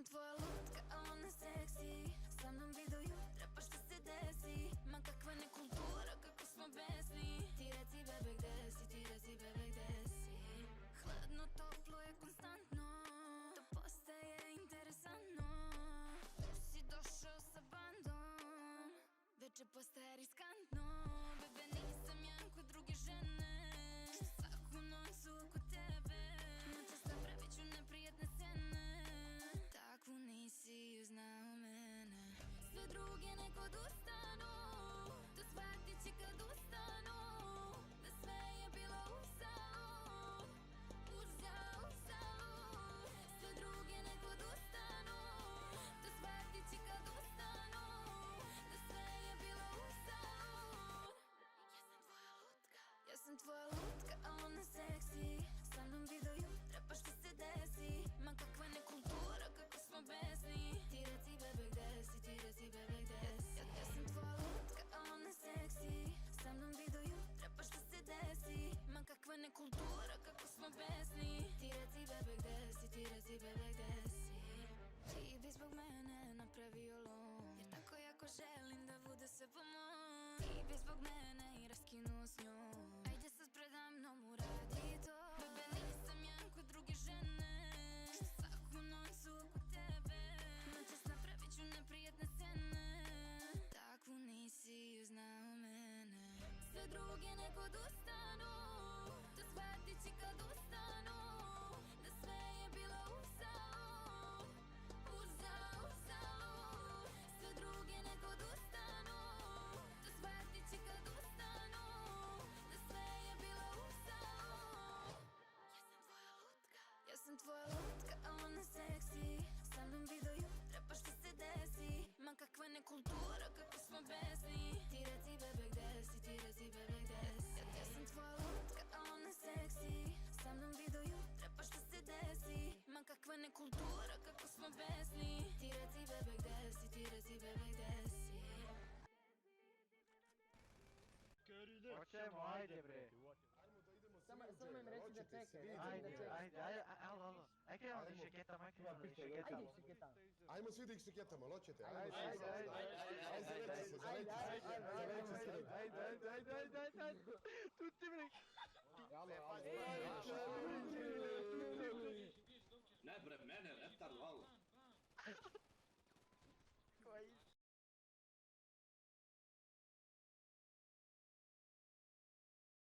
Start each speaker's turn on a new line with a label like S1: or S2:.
S1: tvoja lutka, a ona seksi. Sa mnom vi do jutra, pa šta se desi? Ma kakva nekultura, kako smo besni. Ti reci bebe gde si, ti reci bebe gde si. Hladno, toplo je konstantno, to postaje interesantno. Tu si došao sa bandom, veče postaje riskantno. Bebe nisam ja kod druge žene, svaku noć su oko tebe. Noćas napravit ću neprijatne scene, takvu nisi uznao mene. Sve druge nek odustanu, to shvatit će kad ustanu, da sve je bilo uzalud, uzalud. Sve druge nek odustanu, to shvatit će kad ustanu, da sve je bilo uzalud. Ja sam tvoja lutka, a ona seksi. Sa mnom vi do jutra, pa šta se desi? Ma kakva nekultura, kako smo besni. Ti reci bebe gde si, ti reci bebe gde si. Ja sam tvoja lutka, a ona seksi. Sa mnom vi do jutra, pa šta se desi? Ma kakva nekultura, kako smo besni. Ti reci bebe gde si, ti reci bebe gde si. Ti bi zbog mene napravio lom, jer tako jako želim da bude sve po mom. Ti bi zbog mene i raskinuo s njom. Ajde sad predamnom uradi to. Bebe nisam ja kod druge žene, svaku noć su oko tebe. Noćas napravit ću neprijatne scene, takvu nisi uznao mene. Sve druge nek odustanu, to shvatit će kad ustanu, da sve je bilo uzalud, uzalud. Sve druge nek odustanu, to shvatit će kad ustanu, da sve je bilo uzalud. Ja sam tvoja lutka, a ona seksi. Sa mnom vi do jutra, pa šta se desi? Ma kakva nekultura, kako smo besni. Ti reci bebe gde si, ti reci bebe gde si. Ja sam tvoja lutka, a ona seksi. Sa mnom vi do jutra, pa šta se desi? Ma kakva nekultura, kako smo besni. Ti reci bebe gde si, ti reci bebe gde si.
S2: Hoćemo, ajde bre.
S3: Ajmo da idemo svi
S4: Samo
S3: u džem,
S4: im reći da
S3: hoćete
S4: čekaju,
S3: svi
S4: ajde,
S3: u džem.
S2: Ajde, alo. Aj krenemo da šeketamo, aj krenemo da šeketamo.
S4: Ajde, šeketa.
S3: Ajmo svi da ih šeketamo, hoćete?
S4: Ajde,
S3: Ajmo
S4: ajde,
S3: svi
S4: ajde,
S3: Ajde, zaveći se, zaveći se.
S2: Ajde. Tutti bre.
S5: Ne bre, mene, retar, valo.